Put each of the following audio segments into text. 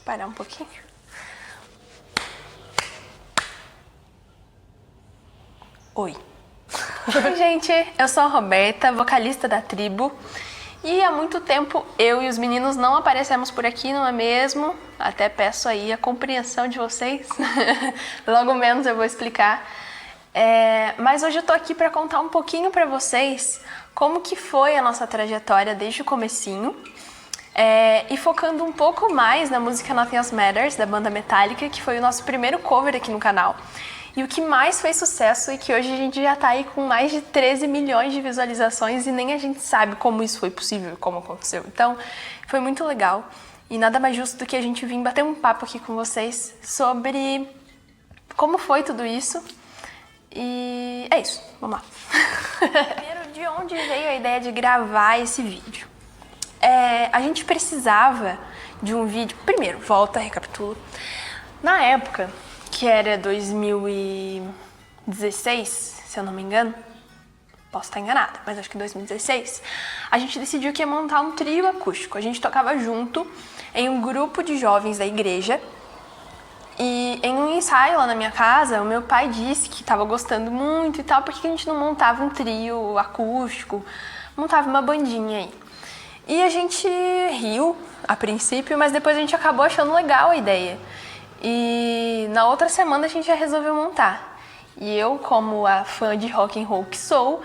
parar um pouquinho. Oi. Oi, gente, eu sou a Roberta, vocalista da Tribo. E há muito tempo eu e os meninos não aparecemos por aqui, não é mesmo? Até peço aí a compreensão de vocês. Logo menos eu vou explicar. Mas hoje eu tô aqui para contar um pouquinho para vocês como que foi a nossa trajetória desde o comecinho. E focando um pouco mais na música Nothing Else Matters, da banda Metallica, que foi o nosso primeiro cover aqui no canal. E o que mais fez sucesso e que hoje a gente já tá aí com mais de 13 milhões de visualizações e nem a gente sabe como isso foi possível, como aconteceu. Então, foi muito legal. E nada mais justo do que a gente vir bater um papo aqui com vocês sobre como foi tudo isso. E é isso, vamos lá. Primeiro, de onde veio a ideia de gravar esse vídeo? A gente precisava de um vídeo... Primeiro, volta, recapitulo. Na época, que era 2016, se eu não me engano, posso estar enganada, mas acho que 2016, a gente decidiu que ia montar um trio acústico. A gente tocava junto em um grupo de jovens da igreja. E em um ensaio lá na minha casa, o meu pai disse que estava gostando muito e tal, porque a gente não montava um trio acústico, montava uma bandinha aí. E a gente riu a princípio, mas depois a gente acabou achando legal a ideia. E na outra semana a gente já resolveu montar. E eu, como a fã de rock and roll que sou,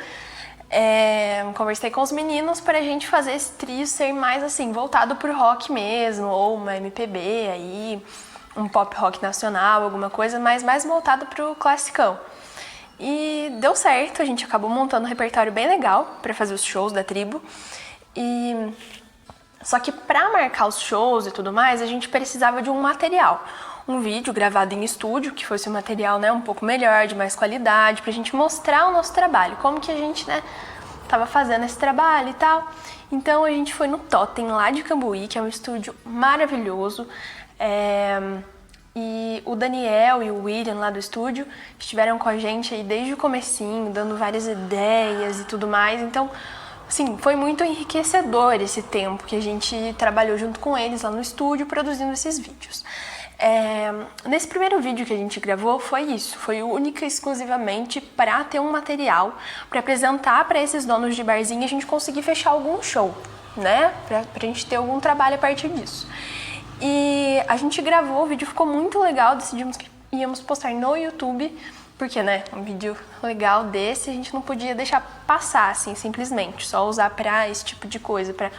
conversei com os meninos para a gente fazer esse trio ser mais assim, voltado pro rock mesmo, ou uma MPB aí, um pop rock nacional, alguma coisa, mas mais voltado pro classicão. E deu certo, a gente acabou montando um repertório bem legal para fazer os shows da Tribo. Só que para marcar os shows e tudo mais, a gente precisava de um material. Um vídeo gravado em estúdio, que fosse um material, né, um pouco melhor, de mais qualidade, pra gente mostrar o nosso trabalho, como que a gente, né, tava fazendo esse trabalho e tal. Então a gente foi no Totem, lá de Cambuí, que é um estúdio maravilhoso. E o Daniel e o William lá do estúdio estiveram com a gente aí desde o comecinho, dando várias ideias e tudo mais. Então, assim, foi muito enriquecedor esse tempo que a gente trabalhou junto com eles lá no estúdio, produzindo esses vídeos. Nesse primeiro vídeo que a gente gravou foi isso, foi única e exclusivamente para ter um material para apresentar para esses donos de barzinho e a gente conseguir fechar algum show, né? Pra gente ter algum trabalho a partir disso. E a gente gravou, o vídeo ficou muito legal, decidimos que íamos postar no YouTube, porque, né, um vídeo legal desse a gente não podia deixar passar, assim, simplesmente, só usar pra esse tipo de coisa, para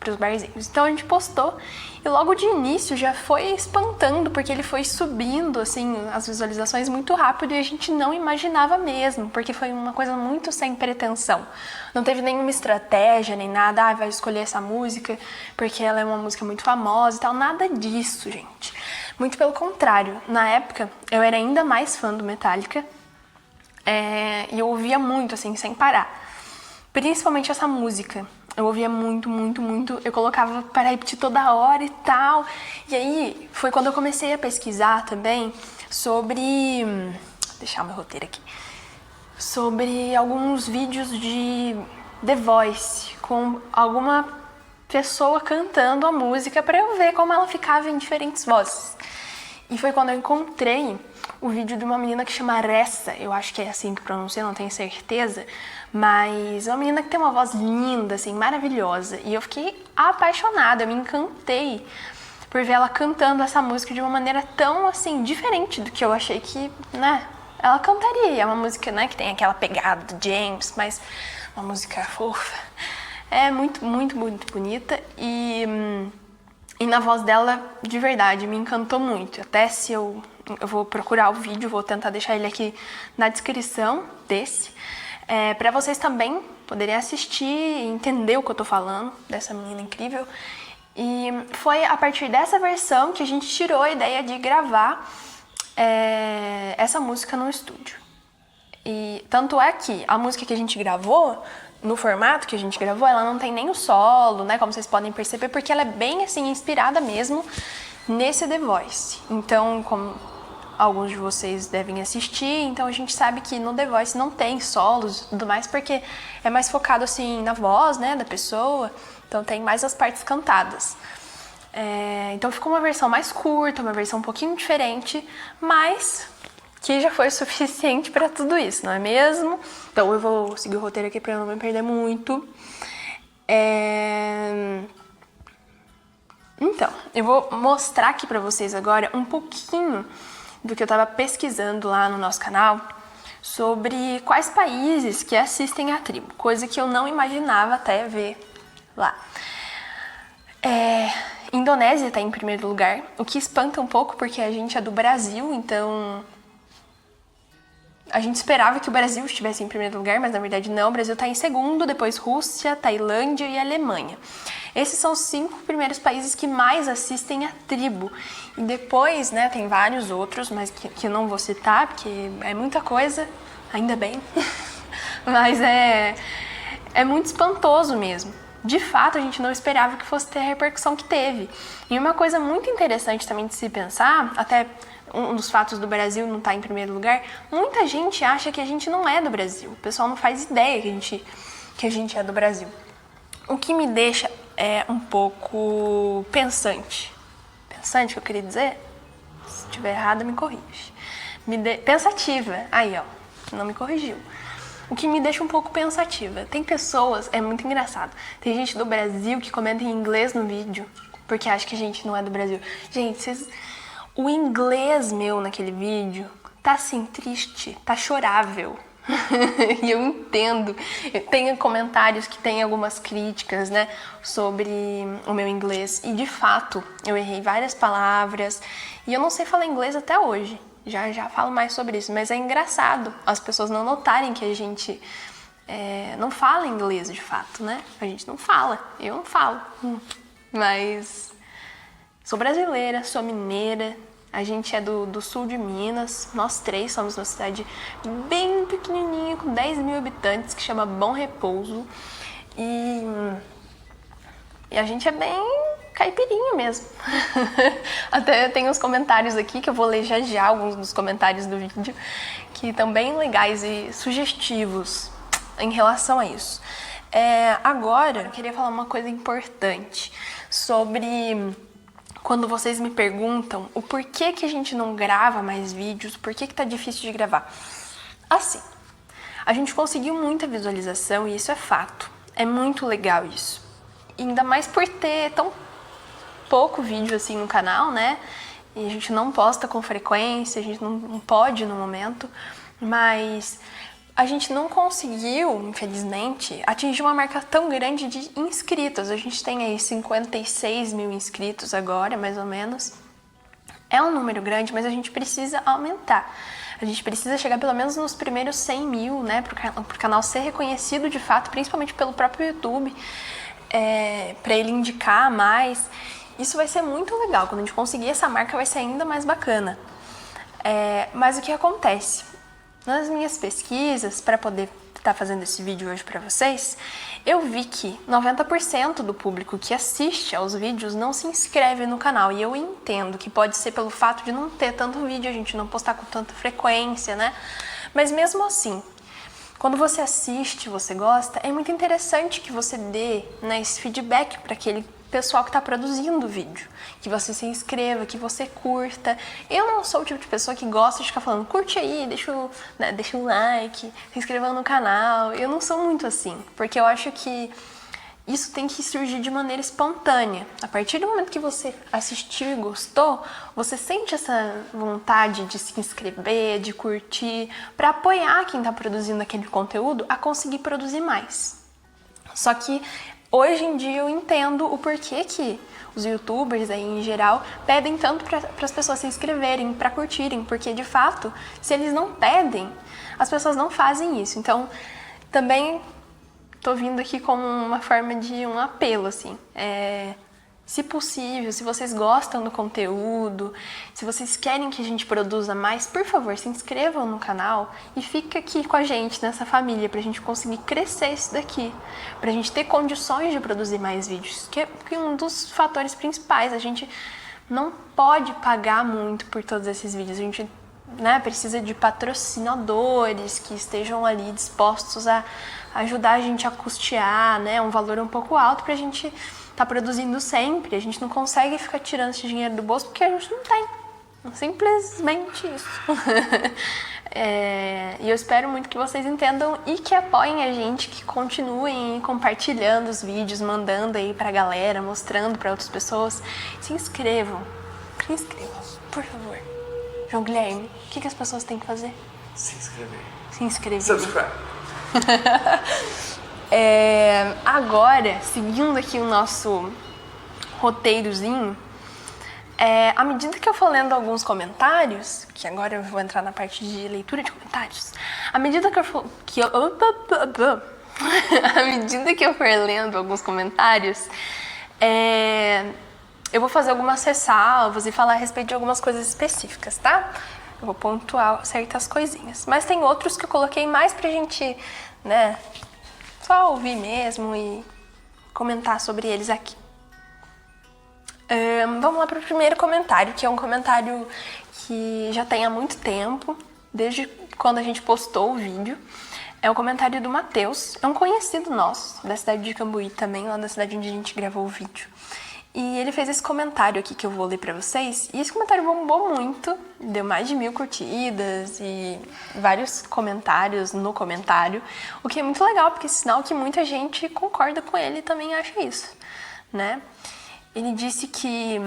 os barzinhos. Então a gente postou e logo de início já foi espantando, porque ele foi subindo, assim, as visualizações muito rápido e a gente não imaginava mesmo, porque foi uma coisa muito sem pretensão. Não teve nenhuma estratégia, nem nada, vai escolher essa música porque ela é uma música muito famosa e tal, nada disso, gente. Muito pelo contrário, na época eu era ainda mais fã do Metallica e eu ouvia muito, assim, sem parar. Principalmente essa música. Eu ouvia muito, muito, muito. Eu colocava para repetir toda hora e tal. E aí, foi quando eu comecei a pesquisar também sobre... deixar meu roteiro aqui. Sobre alguns vídeos de The Voice, com alguma pessoa cantando a música para eu ver como ela ficava em diferentes vozes. E foi quando eu encontrei o vídeo de uma menina que chama Ressa, eu acho que é assim que pronuncia, não tenho certeza, mas é uma menina que tem uma voz linda, assim, maravilhosa, e eu fiquei apaixonada, eu me encantei por ver ela cantando essa música de uma maneira tão, assim, diferente do que eu achei que, né, ela cantaria. É uma música, né, que tem aquela pegada do James, mas uma música fofa, é muito, muito, muito bonita, e na voz dela, de verdade, me encantou muito. Até se eu vou procurar o vídeo, vou tentar deixar ele aqui na descrição desse, para vocês também poderem assistir e entender o que eu tô falando dessa menina incrível. E foi a partir dessa versão que a gente tirou a ideia de gravar essa música no estúdio. E tanto é que a música que a gente gravou, no formato que a gente gravou, ela não tem nem o solo, né, como vocês podem perceber, porque ela é bem, assim, inspirada mesmo nesse The Voice. Então, como alguns de vocês devem assistir, então a gente sabe que no The Voice não tem solos e tudo mais, porque é mais focado, assim, na voz, né, da pessoa, então tem mais as partes cantadas. Então ficou uma versão mais curta, uma versão um pouquinho diferente, mas que já foi suficiente para tudo isso, não é mesmo? Então eu vou seguir o roteiro aqui para eu não me perder muito. Então, eu vou mostrar aqui pra vocês agora um pouquinho do que eu tava pesquisando lá no nosso canal sobre quais países que assistem a tribo, coisa que eu não imaginava até ver lá. Indonésia tá em primeiro lugar, o que espanta um pouco porque a gente é do Brasil, então a gente esperava que o Brasil estivesse em primeiro lugar, mas na verdade não, o Brasil tá em segundo, depois Rússia, Tailândia e Alemanha. Esses são os 5 primeiros países que mais assistem a tribo. E depois, né, tem vários outros, mas que eu não vou citar, porque é muita coisa, ainda bem. Mas é muito espantoso mesmo. De fato, a gente não esperava que fosse ter a repercussão que teve. E uma coisa muito interessante também de se pensar, até um dos fatos do Brasil não estar em primeiro lugar, muita gente acha que a gente não é do Brasil. O pessoal não faz ideia que a gente é do Brasil. O que me deixa um pouco pensante. Pensante, que eu queria dizer? Se estiver errada, me corrige. Pensativa. Aí, ó, não me corrigiu. O que me deixa um pouco pensativa. Tem pessoas, é muito engraçado, tem gente do Brasil que comenta em inglês no vídeo, porque acha que a gente não é do Brasil. Gente, o inglês meu naquele vídeo tá assim, triste, tá chorável. E eu entendo. Tem comentários que tem algumas críticas, né, sobre o meu inglês. E de fato, eu errei várias palavras. E eu não sei falar inglês até hoje. Já falo mais sobre isso. Mas é engraçado as pessoas não notarem que a gente não fala inglês de fato, né? A gente não fala. Eu não falo. Mas sou brasileira, sou mineira. A gente é do sul de Minas, nós 3 somos uma cidade bem pequenininha, com 10 mil habitantes, que chama Bom Repouso. E a gente é bem caipirinha mesmo. Até tem uns comentários aqui, que eu vou ler já alguns dos comentários do vídeo, que estão bem legais e sugestivos em relação a isso. Agora, eu queria falar uma coisa importante sobre quando vocês me perguntam o porquê que a gente não grava mais vídeos, por que tá difícil de gravar. Assim, a gente conseguiu muita visualização e isso é fato. É muito legal isso. Ainda mais por ter tão pouco vídeo assim no canal, né? E a gente não posta com frequência, a gente não pode no momento, mas a gente não conseguiu, infelizmente, atingir uma marca tão grande de inscritos. A gente tem aí 56 mil inscritos agora, mais ou menos. É um número grande, mas a gente precisa aumentar. A gente precisa chegar pelo menos nos primeiros 100 mil, né, pro canal ser reconhecido de fato, principalmente pelo próprio YouTube, para ele indicar mais. Isso vai ser muito legal. Quando a gente conseguir essa marca, vai ser ainda mais bacana. Mas o que acontece? Nas minhas pesquisas, para poder estar fazendo esse vídeo hoje para vocês, eu vi que 90% do público que assiste aos vídeos não se inscreve no canal. E eu entendo que pode ser pelo fato de não ter tanto vídeo, a gente não postar com tanta frequência, né? Mas mesmo assim, quando você assiste, você gosta, é muito interessante que você dê, né, esse feedback para aquele pessoal que está produzindo o vídeo, que você se inscreva, que você curta. Eu não sou o tipo de pessoa que gosta de ficar falando, curte aí, deixa um like, se inscreva no canal. Eu não sou muito assim, porque eu acho que isso tem que surgir de maneira espontânea. A partir do momento que você assistiu e gostou, você sente essa vontade de se inscrever, de curtir, para apoiar quem está produzindo aquele conteúdo a conseguir produzir mais. Só que hoje em dia eu entendo o porquê que os youtubers aí em geral pedem tanto para as pessoas se inscreverem, para curtirem, porque de fato, se eles não pedem, as pessoas não fazem isso. Então, também tô vindo aqui como uma forma de um apelo, assim. Se possível, se vocês gostam do conteúdo, se vocês querem que a gente produza mais, por favor, se inscrevam no canal e fique aqui com a gente nessa família pra gente conseguir crescer isso daqui, pra gente ter condições de produzir mais vídeos, que é um dos fatores principais. A gente não pode pagar muito por todos esses vídeos, a gente, né, precisa de patrocinadores que estejam ali dispostos a ajudar a gente a custear, né, um valor um pouco alto pra gente tá produzindo sempre. A gente não consegue ficar tirando esse dinheiro do bolso porque a gente não tem. Simplesmente isso. E eu espero muito que vocês entendam e que apoiem a gente, que continuem compartilhando os vídeos, mandando aí pra galera, mostrando pra outras pessoas. Se inscrevam, por favor. João Guilherme, o que as pessoas têm que fazer? Se inscrever. Se inscrever. Subscribe. Agora, seguindo aqui o nosso roteirozinho, à medida que eu for lendo alguns comentários, que agora eu vou entrar na parte de leitura de comentários, à medida que eu for lendo alguns comentários, eu vou fazer algumas ressalvas e falar a respeito de algumas coisas específicas, tá? Eu vou pontuar certas coisinhas. Mas tem outros que eu coloquei mais pra gente, né, só ouvir mesmo e comentar sobre eles aqui. Vamos lá para o primeiro comentário, que é um comentário que já tem há muito tempo, desde quando a gente postou o vídeo. É um comentário do Matheus, é um conhecido nosso, da cidade de Cambuí também, lá da cidade onde a gente gravou o vídeo. E ele fez esse comentário aqui que eu vou ler pra vocês. E esse comentário bombou muito, deu mais de 1000 curtidas e vários comentários no comentário. O que é muito legal, porque é sinal que muita gente concorda com ele e também acha isso, né? Ele disse que,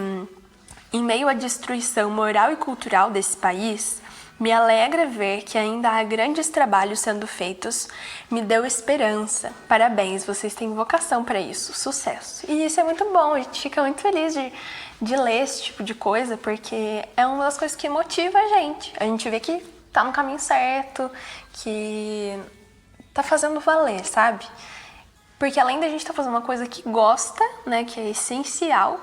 em meio à destruição moral e cultural desse país, me alegra ver que ainda há grandes trabalhos sendo feitos, me deu esperança. Parabéns, vocês têm vocação para isso, sucesso. E isso é muito bom, a gente fica muito feliz de ler esse tipo de coisa, porque é uma das coisas que motiva a gente. A gente vê que tá no caminho certo, que tá fazendo valer, sabe? Porque além da gente tá fazendo uma coisa que gosta, né, que é essencial,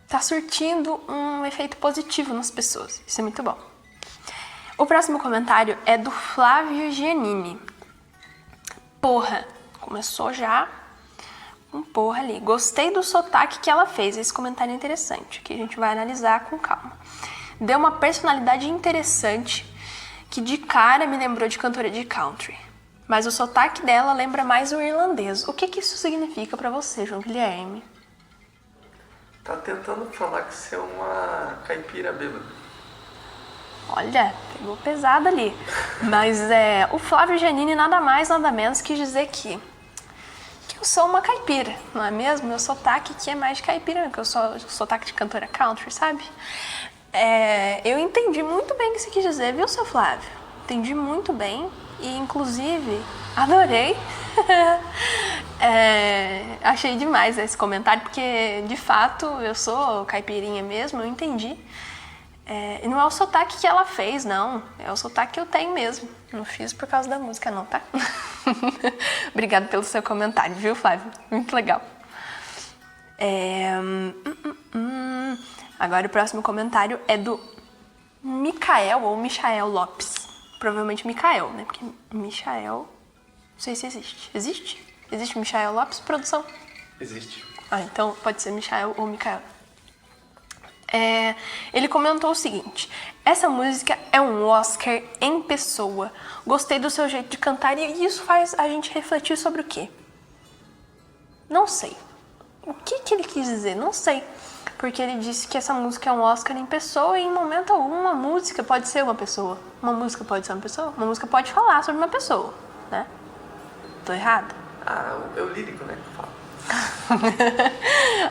tá surtindo um efeito positivo nas pessoas. Isso é muito bom. O próximo comentário é do Flávio Giannini. Porra, começou já um porra ali. Gostei do sotaque que ela fez. Esse comentário é interessante, que a gente vai analisar com calma. Deu uma personalidade interessante que de cara me lembrou de cantora de country. Mas o sotaque dela lembra mais o irlandês. O que isso significa pra você, João Guilherme? Tá tentando falar que você é uma caipira bêbada. Olha, pegou pesado ali. Mas o Flávio Giannini nada mais, nada menos que dizer que eu sou uma caipira, não é mesmo? Meu sotaque aqui é mais de caipira, porque eu sou sotaque de cantora country, sabe? Eu entendi muito bem o que você quis dizer, viu, seu Flávio? Entendi muito bem e, inclusive, adorei. Achei demais esse comentário, porque de fato eu sou caipirinha mesmo, eu entendi. E não é o sotaque que ela fez, não. É o sotaque que eu tenho mesmo. Não fiz por causa da música, não, tá? Obrigada pelo seu comentário, viu, Flávio? Muito legal. Agora o próximo comentário é do Micael ou Michael Lopes. Provavelmente Micael, né? Porque Michael... Não sei se existe. Existe? Existe Michael Lopes, produção? Existe. Então pode ser Michael ou Micael. Ele comentou o seguinte: essa música é um Oscar em pessoa. Gostei do seu jeito de cantar e isso faz a gente refletir sobre o quê? Não sei. O que ele quis dizer? Não sei. Porque ele disse que essa música é um Oscar em pessoa e em momento algum uma música pode ser uma pessoa. Uma música pode ser uma pessoa? Uma música pode falar sobre uma pessoa, né? Tô errada? É o lírico, né? Que fala.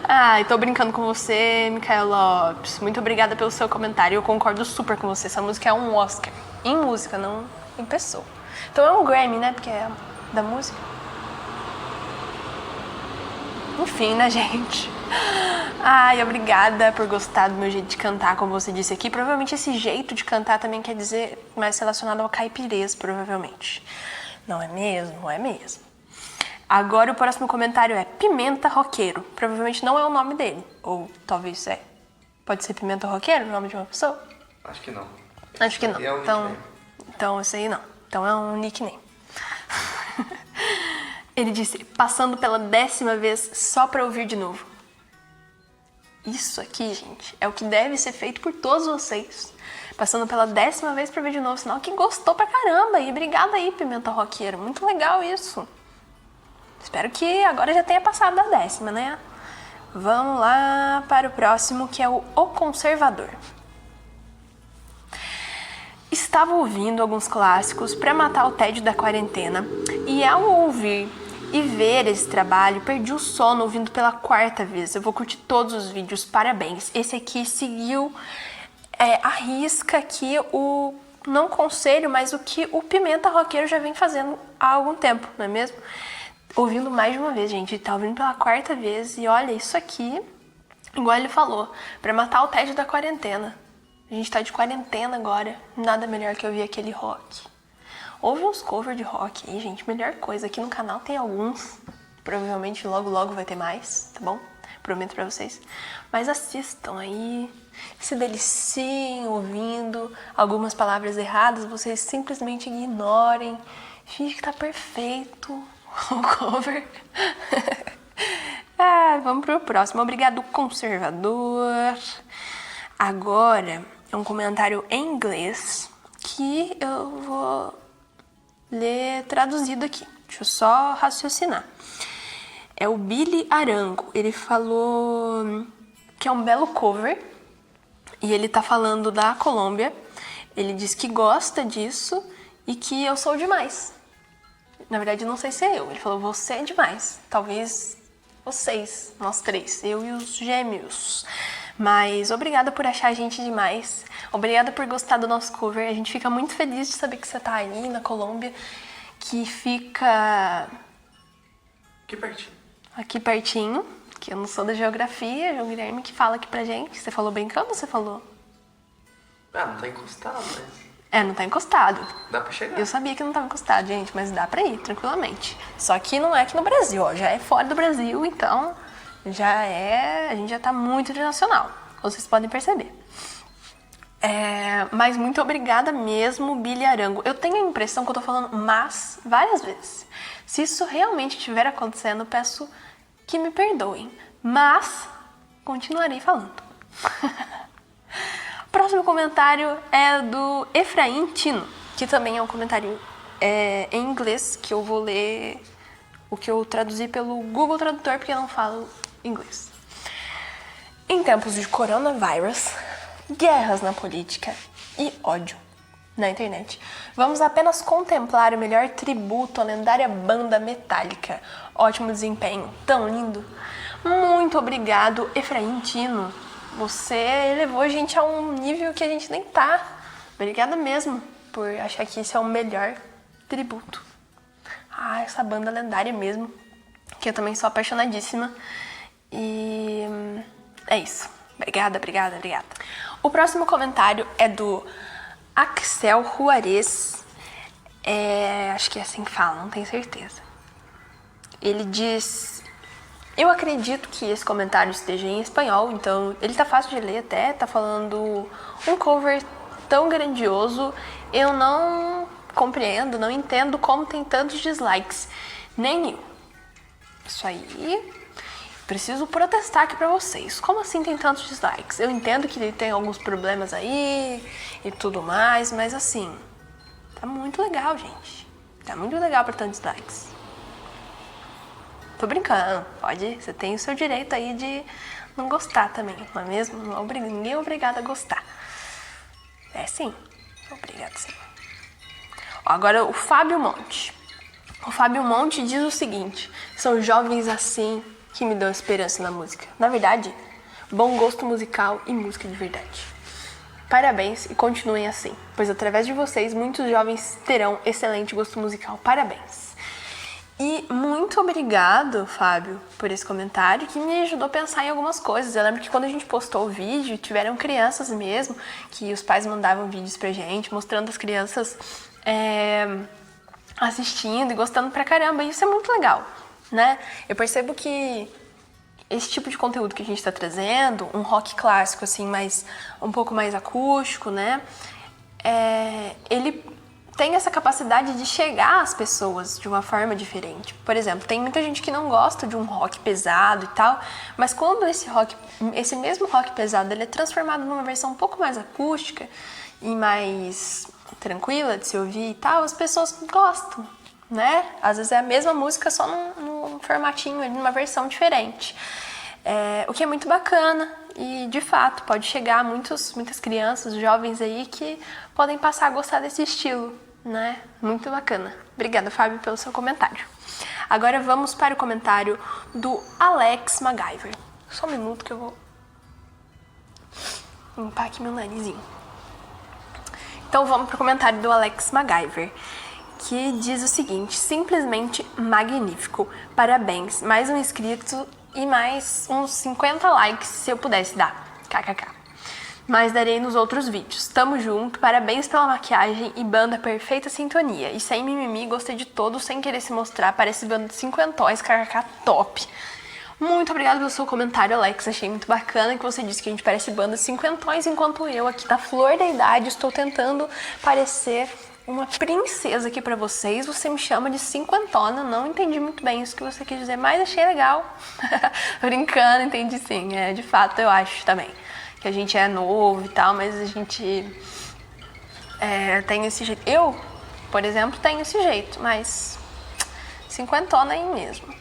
Ai, tô brincando com você, Micael Lopes. Muito obrigada pelo seu comentário. Eu concordo super com você. Essa música é um Oscar. Em música, não em pessoa. Então é um Grammy, né? Porque é da música. Enfim, né, gente? Ai, obrigada por gostar do meu jeito de cantar, como você disse aqui. Provavelmente esse jeito de cantar também quer dizer mais relacionado ao caipirês, provavelmente. Não é mesmo? Não é mesmo. Agora o próximo comentário é Pimenta Roqueiro. Provavelmente não é o nome dele. Ou talvez é. Pode ser Pimenta Roqueiro, o nome de uma pessoa? Acho que não. Acho que não. É um então isso aí não. Então é um nickname. Ele disse, passando pela 10ª vez só pra ouvir de novo. Isso aqui, gente, é o que deve ser feito por todos vocês. Passando pela 10ª vez pra ver de novo, sinal que gostou pra caramba. E obrigada aí, Pimenta Roqueiro. Muito legal isso. Espero que agora já tenha passado da 10ª, né? Vamos lá para o próximo, que é o Conservador. Estava ouvindo alguns clássicos para matar o tédio da quarentena e ao ouvir e ver esse trabalho, perdi o sono ouvindo pela 4ª vez. Eu vou curtir todos os vídeos, parabéns. Esse aqui seguiu a risca aqui o não conselho, mas o que o Pimenta Roqueiro já vem fazendo há algum tempo, não é mesmo? Ouvindo mais de uma vez, gente. Tá ouvindo pela 4ª vez e olha, isso aqui, igual ele falou, para matar o tédio da quarentena. A gente tá de quarentena agora, nada melhor que ouvir aquele rock. Ouve uns covers de rock aí, gente, melhor coisa. Aqui no canal tem alguns, provavelmente logo logo vai ter mais, tá bom? Prometo pra vocês. Mas assistam aí, se deliciem ouvindo algumas palavras erradas, vocês simplesmente ignorem, finge que tá perfeito o cover. Vamos pro próximo. Obrigado, Conservador. Agora é um comentário em inglês que eu vou ler traduzido aqui. Deixa eu só raciocinar. É o Billy Arango. Ele falou que é um belo cover e ele tá falando da Colômbia. Ele diz que gosta disso e que eu sou demais. Na verdade, não sei se é eu. Ele falou, você é demais. Talvez vocês, nós três, eu e os gêmeos. Mas obrigada por achar a gente demais. Obrigada por gostar do nosso cover. A gente fica muito feliz de saber que você tá aí na Colômbia, que fica aqui pertinho, que eu não sou da geografia, é o Guilherme que fala aqui pra gente. Você falou brincando ou você falou? Não tá encostado, mas... Não tá encostado. Dá pra chegar. Eu sabia que não tava encostado, gente, mas dá pra ir, tranquilamente. Só que não é aqui no Brasil, ó, já é fora do Brasil, então a gente já tá muito internacional, vocês podem perceber. Mas muito obrigada mesmo, Billy Arango. Eu tenho a impressão que eu tô falando mas várias vezes. Se isso realmente estiver acontecendo, peço que me perdoem, mas continuarei falando. Próximo comentário é do Efraim Tino, que também é um comentário em inglês, que eu vou ler o que eu traduzi pelo Google Tradutor, porque eu não falo inglês. Em tempos de coronavírus, guerras na política e ódio na internet, vamos apenas contemplar o melhor tributo à lendária banda Metallica. Ótimo desempenho, tão lindo. Muito obrigado, Efraim Tino. Você elevou a gente a um nível que a gente nem tá. Obrigada mesmo por achar que isso é o melhor tributo. Essa banda lendária mesmo, que eu também sou apaixonadíssima. E é isso. Obrigada. O próximo comentário é do Axel Juarez. Acho que é assim que fala, não tenho certeza. Ele diz... Eu acredito que esse comentário esteja em espanhol, então ele tá fácil de ler até, tá falando um cover tão grandioso, eu não compreendo, não entendo como tem tantos dislikes, nem eu. Isso aí, preciso protestar aqui pra vocês, como assim tem tantos dislikes? Eu entendo que ele tem alguns problemas aí e tudo mais, mas assim, tá muito legal, gente, tá muito legal pra tantos dislikes. Tô brincando, você tem o seu direito aí de não gostar também, não é mesmo? Ninguém é obrigado a gostar. Sim, obrigado sim. Agora o Fábio Monte. O Fábio Monte diz o seguinte, são jovens assim que me dão esperança na música. Na verdade, bom gosto musical e música de verdade. Parabéns e continuem assim, pois através de vocês muitos jovens terão excelente gosto musical. Parabéns. E muito obrigado, Fábio, por esse comentário que me ajudou a pensar em algumas coisas. Eu lembro que quando a gente postou o vídeo, tiveram crianças mesmo, que os pais mandavam vídeos pra gente, mostrando as crianças assistindo e gostando pra caramba. E isso é muito legal, né? Eu percebo que esse tipo de conteúdo que a gente tá trazendo, um rock clássico, assim, um pouco mais acústico, né? Ele tem essa capacidade de chegar às pessoas de uma forma diferente. Por exemplo, tem muita gente que não gosta de um rock pesado e tal, mas quando esse mesmo rock pesado ele é transformado numa versão um pouco mais acústica e mais tranquila de se ouvir e tal, as pessoas gostam, né? Às vezes é a mesma música só num formatinho, numa versão diferente. O que é muito bacana e, de fato, pode chegar a muitas crianças, jovens aí que podem passar a gostar desse estilo, né? Muito bacana. Obrigada, Fábio, pelo seu comentário. Agora vamos para o comentário do Alex MacGyver. Só um minuto que eu vou limpar aqui meu narizinho. Então vamos para o comentário do Alex MacGyver, que diz o seguinte: simplesmente magnífico, parabéns, mais um inscrito e mais uns 50 likes se eu pudesse dar, kkk. Mas darei nos outros vídeos. Tamo junto, parabéns pela maquiagem e banda perfeita sintonia. E sem mimimi, gostei de todos, sem querer se mostrar, parece banda de cinquentóis, kkk, top. Muito obrigada pelo seu comentário, Alex. Achei muito bacana que você disse que a gente parece banda de cinquentões, enquanto eu, aqui na flor da idade, estou tentando parecer uma princesa aqui pra vocês. Você me chama de cinquentona, não entendi muito bem isso que você quis dizer, mas achei legal. Brincando, entendi sim. De fato, eu acho também que a gente é novo e tal, mas a gente tem esse jeito. Eu, por exemplo, tenho esse jeito, mas cinquentona aí mesmo.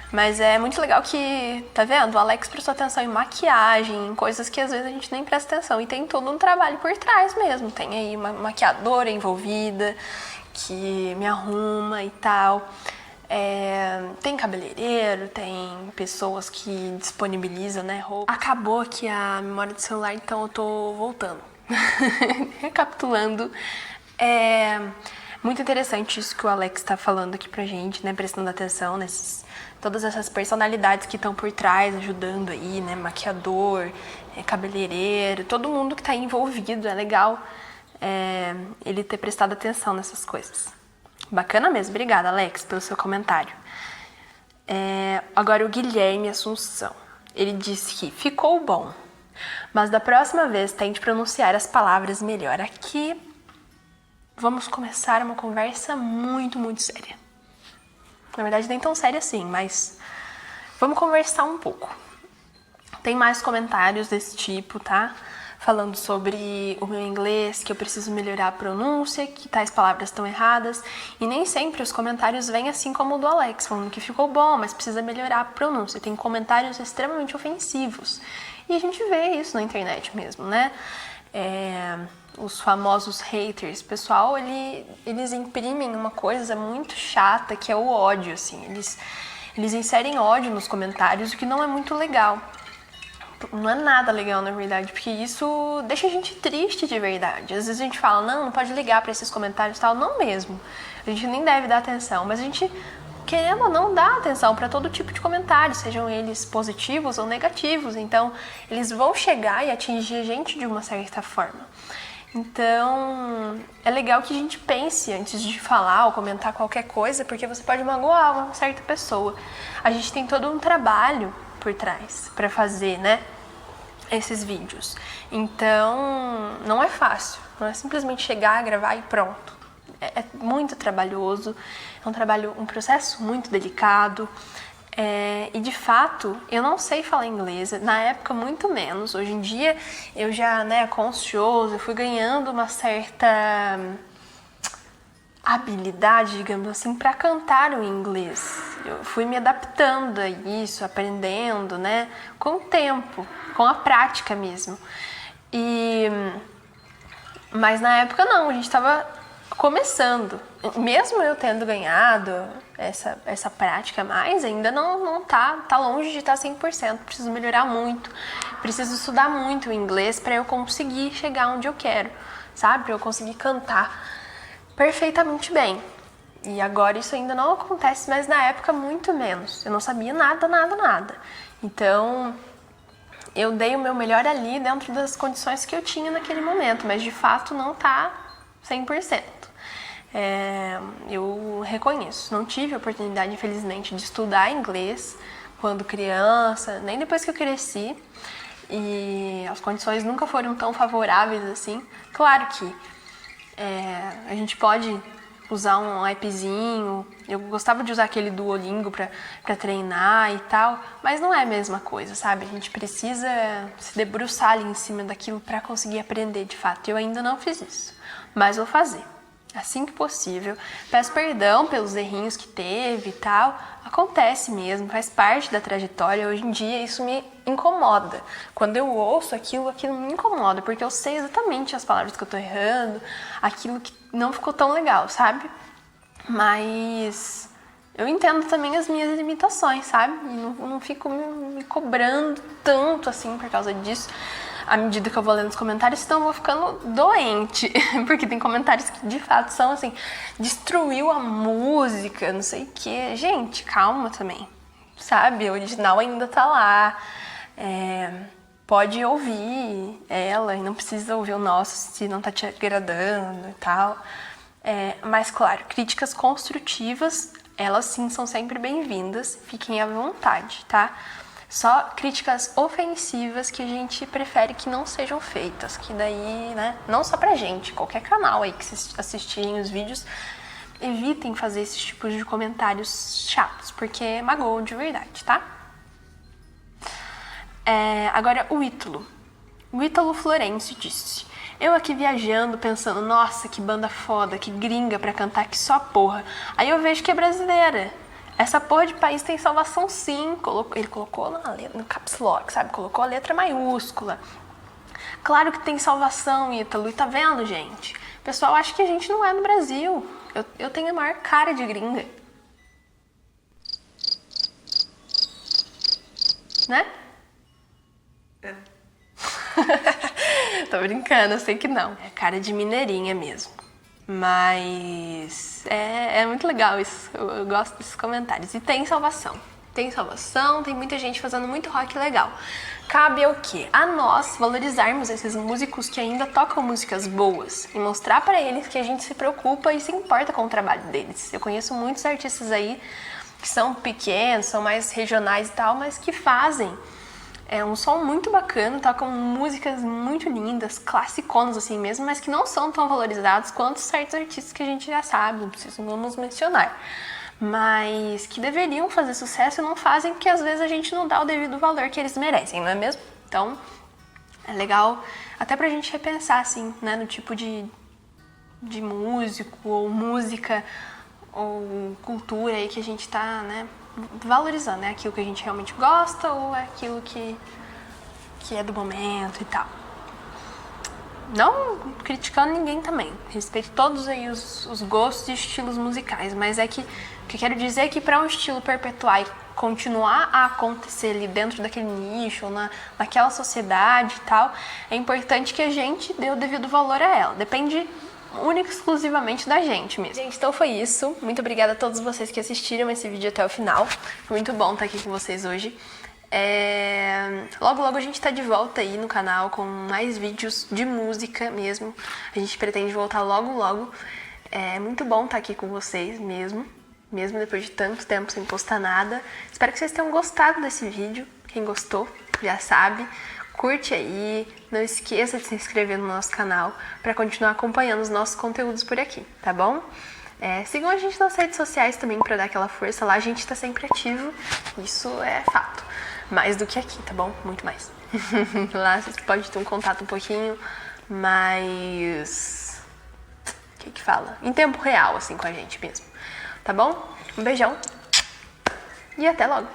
Mas é muito legal que, tá vendo? O Alex prestou atenção em maquiagem, em coisas que às vezes a gente nem presta atenção. E tem todo um trabalho por trás mesmo. Tem aí uma maquiadora envolvida, que me arruma e tal. Tem cabeleireiro, tem pessoas que disponibilizam, né, roupa. Acabou aqui a memória do celular, então eu tô voltando. Recapitulando. Muito interessante isso que o Alex tá falando aqui pra gente, né, prestando atenção todas essas personalidades que estão por trás, ajudando aí, né, maquiador, cabeleireiro, todo mundo que tá envolvido. É legal ele ter prestado atenção nessas coisas. Bacana mesmo. Obrigada, Alex, pelo seu comentário. Agora o Guilherme Assunção. Ele disse que ficou bom, mas da próxima vez tente pronunciar as palavras melhor. Aqui vamos começar uma conversa muito, muito séria. Na verdade, nem tão séria assim, mas vamos conversar um pouco. Tem mais comentários desse tipo, tá? Falando sobre o meu inglês, que eu preciso melhorar a pronúncia, que tais palavras estão erradas. E nem sempre os comentários vêm assim como o do Alex, falando que ficou bom, mas precisa melhorar a pronúncia. Tem comentários extremamente ofensivos. E a gente vê isso na internet mesmo, né? Os famosos haters, pessoal, eles imprimem uma coisa muito chata, que é o ódio, assim. Eles inserem ódio nos comentários, o que não é muito legal. Não é nada legal, na verdade, porque isso deixa a gente triste de verdade. Às vezes a gente fala, não pode ligar pra esses comentários e tal. Não mesmo. A gente nem deve dar atenção, mas a gente, querendo ou não, dá atenção para todo tipo de comentário, sejam eles positivos ou negativos. Então, eles vão chegar e atingir a gente de uma certa forma. Então, é legal que a gente pense antes de falar ou comentar qualquer coisa, porque você pode magoar uma certa pessoa. A gente tem todo um trabalho por trás para fazer, né, esses vídeos. Então, não é fácil. Não é simplesmente chegar, gravar e pronto. É muito trabalhoso, um processo muito delicado. E de fato, eu não sei falar inglês, na época muito menos. Hoje em dia eu já, com os shows, eu fui ganhando uma certa habilidade, digamos assim, para cantar o inglês. Eu fui me adaptando a isso, aprendendo, né, com o tempo, com a prática mesmo. Mas na época não, a gente estava começando. Mesmo eu tendo ganhado essa prática mais, ainda não tá longe de estar 100%. Preciso melhorar muito, preciso estudar muito o inglês para eu conseguir chegar onde eu quero, sabe? Para eu conseguir cantar perfeitamente bem. E agora isso ainda não acontece, mas na época muito menos. Eu não sabia nada. Então, eu dei o meu melhor ali dentro das condições que eu tinha naquele momento, mas de fato não tá 100%. Eu reconheço, não tive a oportunidade, infelizmente, de estudar inglês quando criança, nem depois que eu cresci, e as condições nunca foram tão favoráveis assim. Claro que a gente pode usar um appzinho, eu gostava de usar aquele Duolingo pra treinar e tal, mas não é a mesma coisa, sabe? A gente precisa se debruçar ali em cima daquilo pra conseguir aprender de fato. Eu ainda não fiz isso, mas vou fazer. assim que possível. Peço perdão pelos errinhos que teve e tal. Acontece mesmo, faz parte da trajetória. Hoje em dia isso me incomoda. Quando eu ouço aquilo me incomoda, porque eu sei exatamente as palavras que eu tô errando, aquilo que não ficou tão legal, sabe? Mas eu entendo também as minhas limitações, sabe? E não fico me cobrando tanto assim por causa disso. À medida que eu vou lendo os comentários, então eu vou ficando doente. Porque tem comentários que de fato são assim, destruiu a música, não sei o quê. Gente, calma também, sabe? O original ainda tá lá. Pode ouvir ela e não precisa ouvir o nosso se não tá te agradando e tal. Mas claro, críticas construtivas, elas sim são sempre bem-vindas. Fiquem à vontade, tá? Só críticas ofensivas que a gente prefere que não sejam feitas, que daí, né, não só pra gente, qualquer canal aí que assistirem os vídeos, evitem fazer esses tipos de comentários chatos, porque magoam de verdade, tá? Agora, o Ítalo Florencio disse: eu aqui viajando, pensando, nossa, que banda foda, que gringa pra cantar que só porra. Aí eu vejo que é brasileira. Essa porra de país tem salvação sim. Ele colocou no caps lock, sabe? Colocou a letra maiúscula. Claro que tem salvação, Ítalo. E tá vendo, gente? O pessoal acha que a gente não é no Brasil. Eu tenho a maior cara de gringa. Né? Tô brincando, eu sei que não. É cara de mineirinha mesmo. Mas é muito legal isso, eu gosto desses comentários. E tem salvação, tem muita gente fazendo muito rock legal. Cabe ao quê? A nós valorizarmos esses músicos que ainda tocam músicas boas e mostrar pra eles que a gente se preocupa e se importa com o trabalho deles. Eu conheço muitos artistas aí que são pequenos, são mais regionais e tal, mas que fazem um som muito bacana, tocam músicas muito lindas, classiconas assim mesmo, mas que não são tão valorizados quanto certos artistas que a gente já sabe, não precisamos mencionar, mas que deveriam fazer sucesso e não fazem porque às vezes a gente não dá o devido valor que eles merecem, não é mesmo? Então é legal até pra gente repensar assim, né, no tipo de músico ou música ou cultura aí que a gente tá, né, valorizando, é aquilo que a gente realmente gosta ou é aquilo que é do momento e tal. Não criticando ninguém também, respeito todos aí os gostos e estilos musicais, mas o que eu quero dizer é que para um estilo perpetuar e continuar a acontecer ali dentro daquele nicho, ou naquela sociedade e tal, é importante que a gente dê o devido valor a ela. Depende única e exclusivamente da gente mesmo. Gente, então foi isso. Muito obrigada a todos vocês que assistiram esse vídeo até o final. Foi muito bom estar aqui com vocês hoje. Logo a gente tá de volta aí no canal com mais vídeos de música mesmo. A gente pretende voltar logo. É muito bom estar aqui com vocês mesmo depois de tanto tempo sem postar nada. Espero que vocês tenham gostado desse vídeo. Quem gostou já sabe. Curte aí, não esqueça de se inscrever no nosso canal para continuar acompanhando os nossos conteúdos por aqui, tá bom? Sigam a gente nas redes sociais também para dar aquela força, lá a gente está sempre ativo, isso é fato. Mais do que aqui, tá bom? Muito mais. Lá vocês podem ter um contato um pouquinho mais... O que fala? Em tempo real, assim, com a gente mesmo, tá bom? Um beijão e até logo!